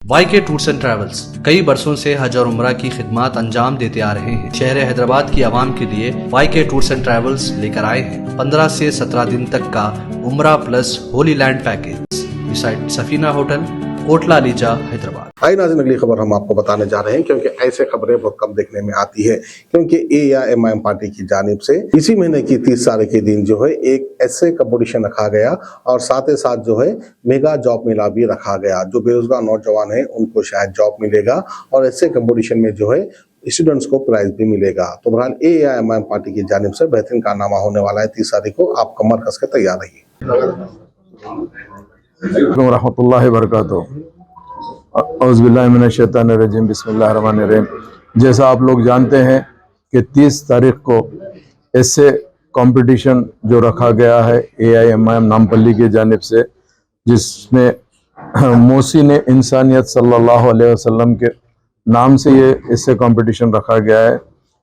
YK tours and travels कई बरसों से हज और उम्रा की खिदमत अंजाम देते आ रहे हैं। शहर हैदराबाद की आवाम के लिए YK टूर्स एंड ट्रैवल्स लेकर आए हैं 15 से 17 दिन तक का उम्रा plus holy land package beside Safina hotel, Kotla Alijah, Hyderabad. आइए नाज़रीन, अगली खबर हम आपको बताने जा रहे हैं क्योंकि ऐसे खबरें बहुत कम देखने में आती है। क्योंकि AIMIM पार्टी की जानिब से इसी महीने की 30 तारीख के दिन जो है एक ऐसे कंपटीशन रखा गया और साथ ही साथ जो है मेगा जॉब मेला भी रखा गया। जो बेरोजगार नौजवान हैं उनको शायद जॉब मिलेगा और ऐसे कंपटीशन में जो है स्टूडेंट्स को प्राइज भी मिलेगा। तो बहरहाल AIMIM पार्टी की जानिब से बेहतरीन कारनामा होने वाला है 30 तारीख को। आप कमर कस के तैयार रहिए। रहमतुल्लाहि व बरकातुहू। औज़ुबिल्लाहि बिस्मिल्लाहिर्रहमानिर्रहीम। जैसा आप लोग जानते हैं कि 30 तारीख को ऐसे कंपटीशन जो रखा गया है AIMIM नामपल्ली की जानिब से, जिसमें मोहसिन इंसानियत सल्लल्लाहु अलैहि वसल्लम के नाम से ये इससे कंपटीशन रखा गया है,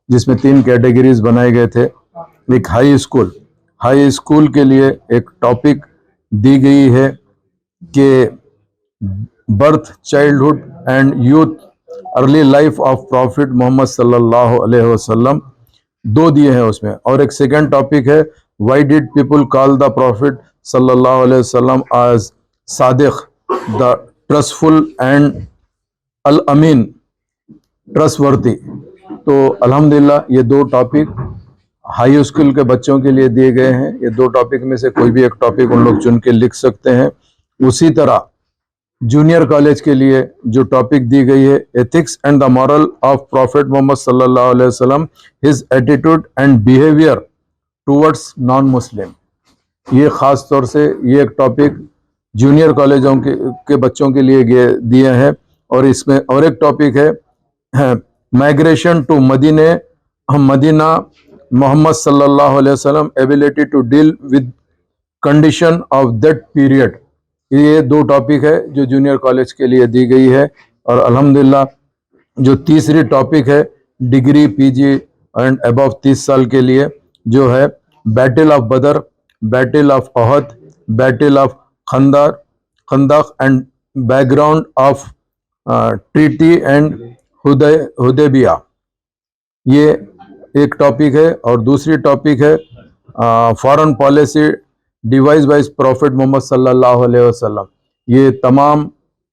जिसमें 3 कैटेगरीज बनाए गए थे। एक हाई स्कूल के लिए एक टॉपिक दी गई है कि birth, childhood and youth, early life of prophet Mohammad सल्लल्लाहु अलैहि वसल्लम, 2 दिए हैं उसमें। और एक सेकंड टॉपिक है why did people call the prophet सल्लल्लाहु अलैहि वसल्लम as Sadiq, the trustful and Al Amin, trustworthy. तो अल्हम्दुलिल्लाह ये 2 टॉपिक हाई स्कूल के बच्चों के लिए दिए गए हैं। ये 2 टॉपिक में से कोई भी एक टॉपिक उन लोग चुन के लिख सकते हैं। उसी तरह जूनियर कॉलेज के लिए जो टॉपिक दी गई है ethics and the moral of prophet Mohammad सल्लल्लाहु अलैहि वसल्लम, his attitude and behaviour towards non Muslim. ये खास तौर से ये एक टॉपिक जूनियर कॉलेजों के बच्चों के लिए दिए हैं। और इसमें और एक टॉपिक है माइग्रेशन टू मदीना मोहम्मद सल्लल्लाहु अलैहि वसल्लम, ability to deal with condition of that period. ये 2 टॉपिक है जो जूनियर कॉलेज के लिए दी गई है। और अल्हम्दुलिल्लाह जो तीसरी टॉपिक है डिग्री, PG एंड अबव 30 साल के लिए, जो है battle of Badr, battle of Uhud, battle of Khandaq and background of treaty and Hudaybiyyah, ये एक टॉपिक है। और दूसरी टॉपिक है foreign policy device by prophet Mohammad सल्लल्लाहु अलैहि वसल्लम। ये तमाम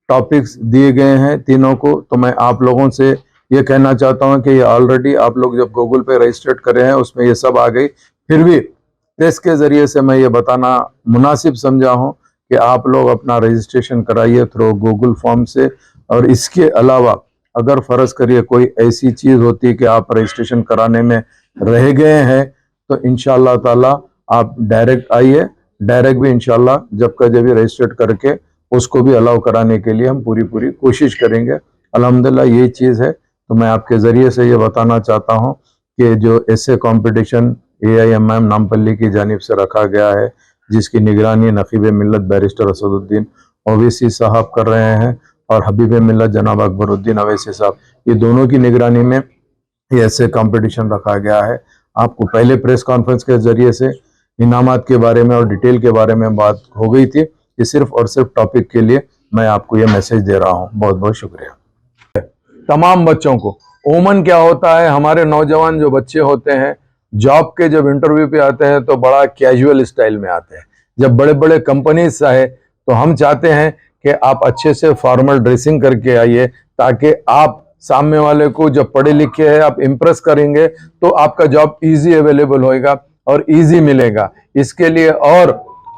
टॉपिक्स दिए गए हैं तीनों को। तो मैं आप लोगों से ये कहना चाहता हूं कि ये ऑलरेडी आप लोग जब गूगल पे रजिस्टर्ड करे हैं उसमें ये सब आ गई। फिर भी प्रेस के ज़रिए से मैं ये बताना मुनासिब समझा हूं कि आप लोग अपना रजिस्ट्रेशन कराइए थ्रू गूगल फॉर्म से। और इसके अलावा अगर फ़र्ज़ करिए कोई ऐसी चीज़ होती है कि आप रजिस्ट्रेशन कराने में रह गए हैं तो इंशाअल्लाह ताला आप डायरेक्ट आइए। डायरेक्ट भी इंशाल्लाह जब का जब भी रजिस्टर्ड करके उसको भी अलाउ कराने के लिए हम पूरी कोशिश करेंगे। अल्हम्दुलिल्लाह ये चीज़ है। तो मैं आपके ज़रिए से ये बताना चाहता हूँ कि जो ऐसे कंपटीशन AIMIM नामपल्ली की जानिब से रखा गया है, जिसकी निगरानी नकीब मिल्लत बैरिस्टर असदुद्दीन ओवैसी साहब कर रहे हैं और हबीब मिल्लत जनाब अकबरुद्दीन ओवैसी साहब, ये दोनों की निगरानी में ये ऐसे कंपटीशन रखा गया है। आपको पहले प्रेस कॉन्फ्रेंस के ज़रिए से इनामात के बारे में और डिटेल के बारे में बात हो गई थी। ये सिर्फ और सिर्फ टॉपिक के लिए मैं आपको ये मैसेज दे रहा हूँ। बहुत बहुत शुक्रिया। तमाम बच्चों को ओमन क्या होता है, हमारे नौजवान जो बच्चे होते हैं जॉब के जब इंटरव्यू पे आते हैं तो बड़ा कैजुअल स्टाइल में आते हैं। जब बड़े बड़े कंपनीज आए तो हम चाहते हैं कि आप अच्छे से फॉर्मल ड्रेसिंग करके आइए, ताकि आप सामने वाले को जब पढ़े लिखे हैं आप इम्प्रेस करेंगे तो आपका जॉब इजी अवेलेबल होएगा और इजी मिलेगा। इसके लिए और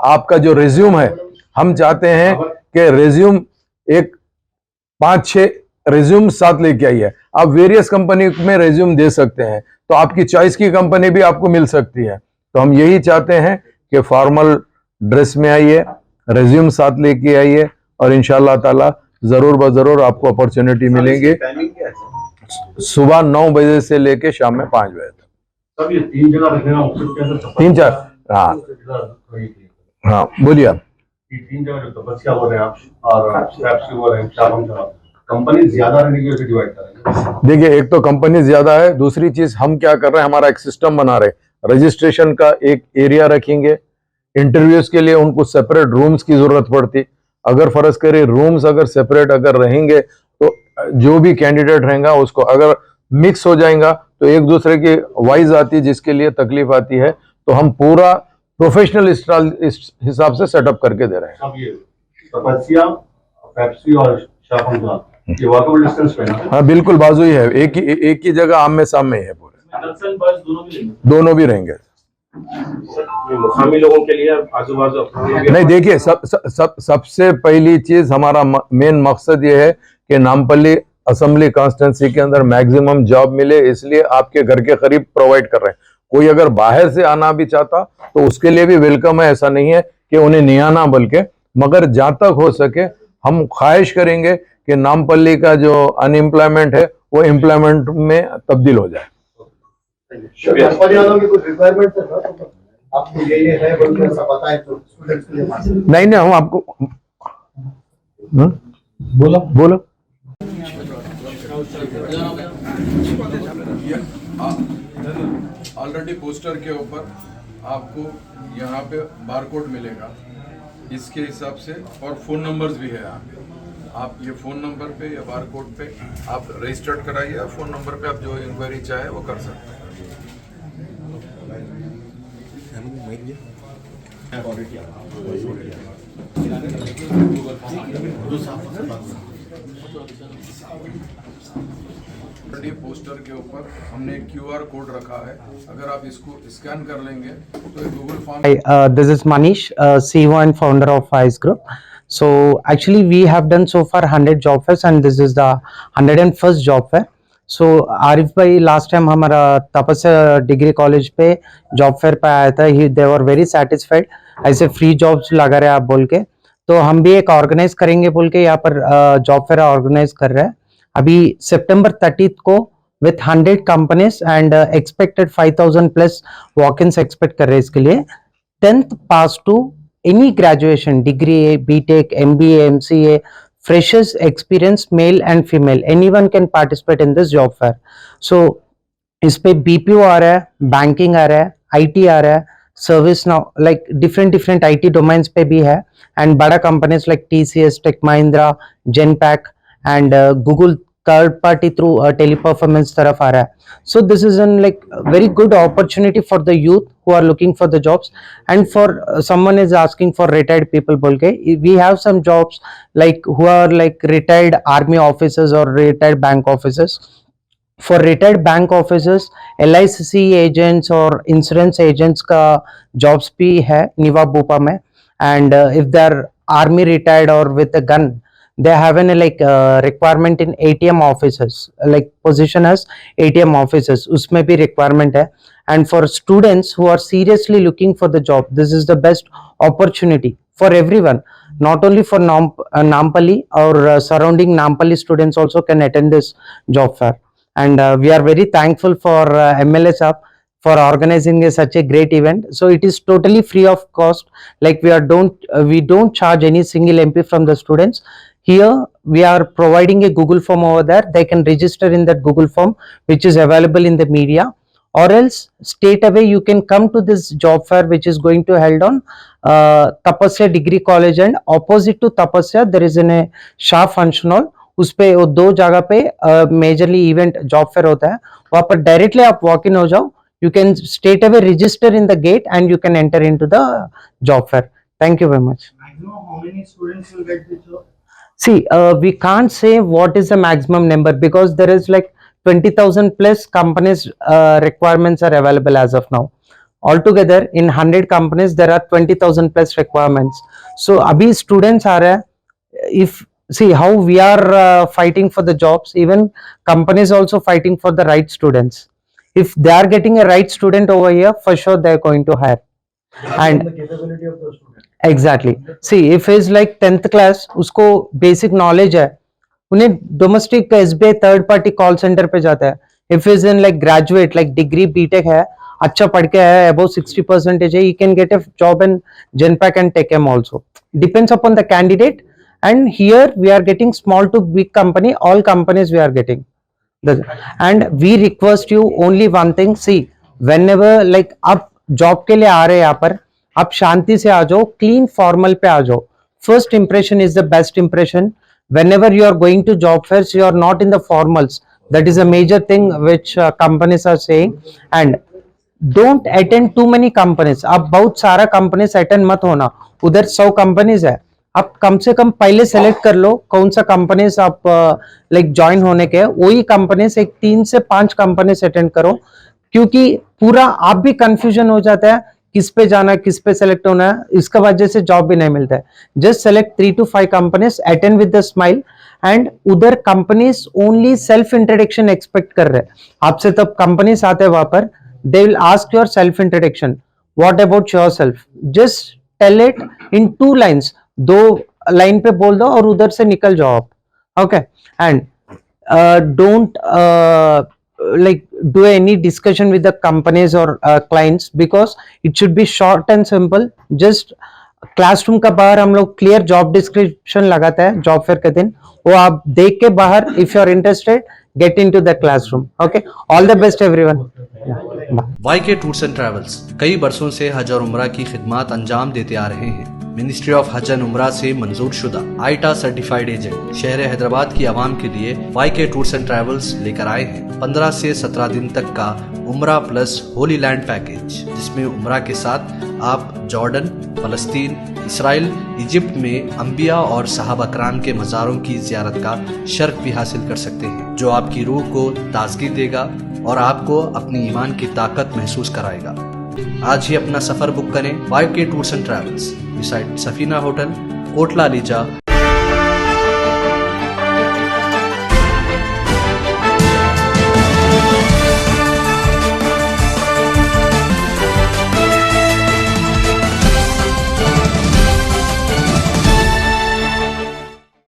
आपका जो रिज्यूम है, हम चाहते हैं कि रिज्यूम एक 5-6 रिज्यूम साथ लेके आइए। आप वेरियस कंपनी में रिज्यूम दे सकते हैं, तो आपकी चॉइस की कंपनी भी आपको मिल सकती है। तो हम यही चाहते हैं कि फॉर्मल ड्रेस में आइए, रिज्यूम साथ लेके आइए और इंशाअल्लाह ताला जरूर ब-जरूर आपको अपॉर्चुनिटी मिलेंगी। सुबह 9 बजे से लेके शाम में 5 बजे तक। सब ये 3 जगह रखने का 3-4 हाँ बोलिए आप। 3 जगह जो तपस्या बोल रहे हैं आप और स्क्रैप्स बोल रहे हैं, कंपनी ज्यादा रहने की वजह से डिवाइड करेंगे। देखिए, एक तो कंपनी ज्यादा है, दूसरी चीज हम क्या कर रहे हैं, हमारा एक सिस्टम बना रहे हैं। रजिस्ट्रेशन का एक एरिया रखेंगे, इंटरव्यूज के लिए उनको सेपरेट रूम्स की जरूरत पड़ती, अगर फर्ज करें रूम्स अगर सेपरेट अगर रहेंगे तो जो भी कैंडिडेट रहेगा उसको अगर मिक्स हो जाएगा तो एक दूसरे की वाइज आती है जिसके लिए तकलीफ आती है, तो हम पूरा प्रोफेशनल इस हिसाब से सेटअप करके दे रहे हैं। अब ये तपस्या, पेप्सी और शाहपुरा ये वॉकेबल डिस्टेंस पे ना? हाँ बिल्कुल बाजू ही है, एक ही जगह आमने सामने ही है पूरे। नक्सल बस दोनों भी रहेंगे। मुकामी लोगों के लिए आजू बाजू नहीं देखिए, सबसे पहली चीज हमारा मेन मकसद ये है कि नामपल्ली असेंबली कॉन्स्टिट्यूंसी के अंदर मैक्सिमम जॉब मिले, इसलिए आपके घर के करीब प्रोवाइड कर रहे हैं। कोई अगर बाहर से आना भी चाहता तो उसके लिए भी वेलकम है, ऐसा नहीं है कि उन्हें नहीं आना, बल्कि मगर जहां तक हो सके हम ख्वाहिश करेंगे कि नामपल्ली का जो अनएम्प्लॉयमेंट है वो एम्प्लॉयमेंट में तब्दील हो जाए। की कुछ रिक्वायरमेंट है ना, आपको ये है बोल के सब बताएं तो स्टूडेंट्स के लिए। नहीं हम आपको बोलो ऑलरेडी पोस्टर के ऊपर आपको यहाँ पे बारकोड मिलेगा इसके हिसाब से, और फोन नंबर्स भी है यहाँ पे। आप ये फोन नंबर पे या बारकोड पे आप रजिस्टर्ड कराइए, फोन नंबर पे आप जो इंक्वायरी चाहे वो कर सकते हैं। पोस्टर के ऊपर हमने QR कोड रखा है, अगर आप इसको स्कैन कर लेंगे तो Google form. Hi, this is Manish, CEO and founder of Wise Group. So actually we have done so far 100 job fairs and this is the 101st job fair. So Arif भाई last time हमारा तपस्या degree college पे job fair पे आया था, दे were very satisfied, ऐसे free jobs लगा रहे हैं आप बोल के, तो हम भी एक ऑर्गेनाइज करेंगे बोल के यहाँ पर जॉब फेयर ऑर्गेनाइज कर रहे हैं अभी सितंबर 30 को with 100 companies and expected 5000 plus walk-ins expect कर रहे हैं इसके लिए। 10th pass to any graduation degree, BTech, MBA, MCA, freshers experience male and female, anyone can participate in this job fair. So इस पे BPO आ रहा है, बैंकिंग आ रहा है, IT आ रहा है, service now, like different IT domains पे भी है, एंड बड़ा companies like TCS, Tech Mahindra, Genpact and Google third party through Teleperformance तरफ आ रहा है. So this is an like very good opportunity for the youth who are looking for the jobs, and for someone is asking for retired people बोल के, we have some jobs like who are like retired army officers or retired bank officers. For retired bank officers, LIC agents और insurance agents का jobs भी है निवा भोपा में, and if they are army retired or with a gun, they have an like requirement in ATM officers, like position as ATM officers, उसमें भी requirement है. And for students who are seriously looking for the job, this is the best opportunity for everyone, not only for Nampally or surrounding Nampally students also can attend this job fair. And we are very thankful for MLA Saab for organizing such a great event. So it is totally free of cost, like we don't charge any single MP from the students. Here we are providing a Google form over there. They can register in that Google form which is available in the media, or else straight away you can come to this job fair which is going to held on Tapasya Degree College, and opposite to Tapasya there is a Shah Function Hall. उस पे वो दो जगह पे majorly event job fair होता है, वहां पर डायरेक्टली आप वॉक इन हो जाओ, you can straight away register in the gate and you can enter into the job fair. Thank you very much. Maximum how many students will get this job? See, we can't say what is the maximum number because there is like 20,000 plus companies requirements are available as of now. Altogether in 100 companies there are 20,000 plus requirements. So abhi students are if see how we are fighting for the jobs, even companies also fighting for the right students. If they are getting a right student over here, for sure they are going to hire. And the capability of the student. Exactly. See, if he is like 10th class, उसको basic knowledge है, उन्हें domestic SBI third party call center पे जाता है. If he is in like graduate, like degree BTech है, अच्छा पढ़ के है, above 60% है, he can get a job in Genpact and TechM also. Depends upon the candidate. And here we are getting small to big company, all companies we are getting. And we request you only one thing, see, whenever like आप job के लिए आ रहे हैं यहाँ पर, आप शांति से आ जाओ, clean formal पे आ जाओ. first impression is the best impression. Whenever you are going to job fairs, you are not in the formals. That is a major thing which companies are saying. And don't attend to many companies. आप बहुत सारा companies attend मत होना. उधर 100 companies है, आप कम से कम पहले सेलेक्ट कर लो कौन सा कंपनीज आप लाइक ज्वाइन होने के. वही कंपनीज एक 3 से 5 कंपनीज अटेंड करो, क्योंकि पूरा आप भी कंफ्यूजन हो जाता है किस पे जाना है, किस पे सेलेक्ट होना है. इसका वजह से जॉब भी नहीं मिलता है. Just select 3 to 5 companies, attend with the smile. And उधर companies only self introduction expect कर रहे हैं आपसे. तब कंपनीज आते हैं वहां पर, they will ask your self introduction, what about yourself, just tell it in 2 lines. 2 line पे बोल दो और उधर से निकल जाओ आप. Okay. And don't like do any discussion with the companies or clients, because it should be short and simple. just classroom का बाहर हम लोग क्लियर जॉब डिस्क्रिप्शन लगाता है जॉब फेयर के दिन, वो आप देख के बाहर, if you are interested, get into the classroom. Okay, all the best everyone. YK tours and travels कई बरसों से हज और उम्रा की खिदमत अंजाम देते आ रहे हैं. मिनिस्ट्री ऑफ हज एंड उम्रा से मंजूर शुदा आईटा सर्टिफाइड एजेंट शहर हैदराबाद की आवाम के लिए वाईके टूर्स एंड ट्रैवल्स लेकर आए हैं 15 से 17 दिन तक का उम्रा प्लस होली लैंड पैकेज, जिसमें उम्रा के साथ आप जॉर्डन, फलस्तीन, इसराइल, इजिप्ट में अंबिया और सहाबा कराम के मज़ारों की ज़ियारत का शर्फ भी हासिल कर सकते हैं, जो आपकी रूह को ताजगी देगा और आपको अपनी ईमान की ताकत महसूस कराएगा. आज ही अपना सफर बुक करें YK tours and travels, beside Safina hotel, Kotla Lisa,